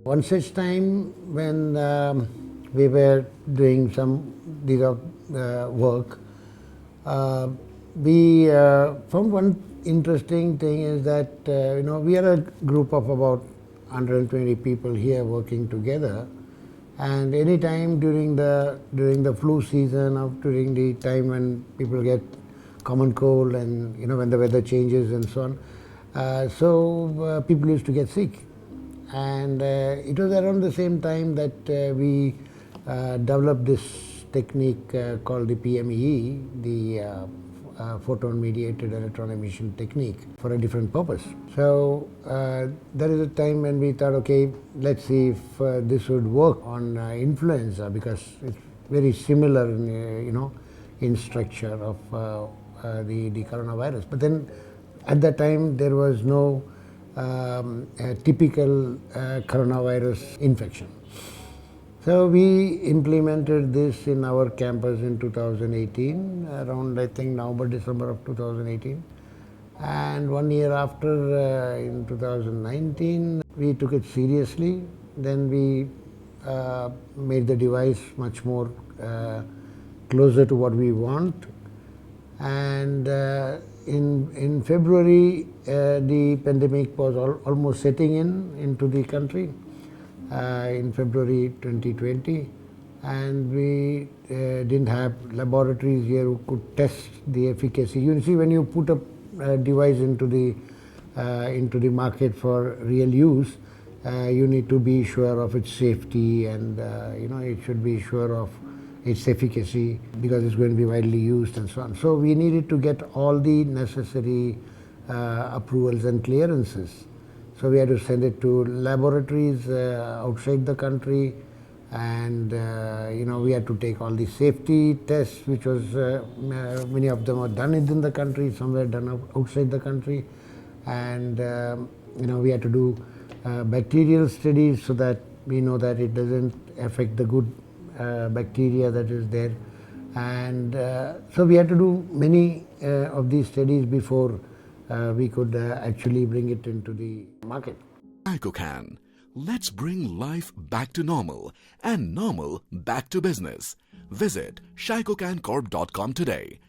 One such time when we were doing some work, we found one interesting thing is that we are a group of about 120 people here working together, and any time during the flu season or during the time when people get common cold and when the weather changes and so on, people used to get sick. And it was around the same time that we developed this technique called the PMEE, the photon-mediated electron emission technique, for a different purpose. So there is a time when we thought, okay, let's see if this would work on influenza, because it's very similar, in structure of the coronavirus. But then at that time there was no a typical coronavirus infection. So we implemented this in our campus in 2018, around I think November, December of 2018. And 1 year after, in 2019, we took it seriously. Then we made the device much more closer to what we want. And in February, the pandemic was almost setting into the country, in February 2020, and we didn't have laboratories here who could test the efficacy. You see, when you put a device into the market for real use, you need to be sure of its safety, and it should be sure of its efficacy, because it's going to be widely used and so on. So we needed to get all the necessary approvals and clearances. So we had to send it to laboratories outside the country, and we had to take all the safety tests, which was many of them are done within the country, some were done outside the country, and we had to do bacterial studies so that we know that it doesn't affect the good bacteria that is there. And so we had to do many of these studies before we could actually bring it into the market. Shycocan. Let's bring life back to normal and normal back to business. Visit shycocancorp.com today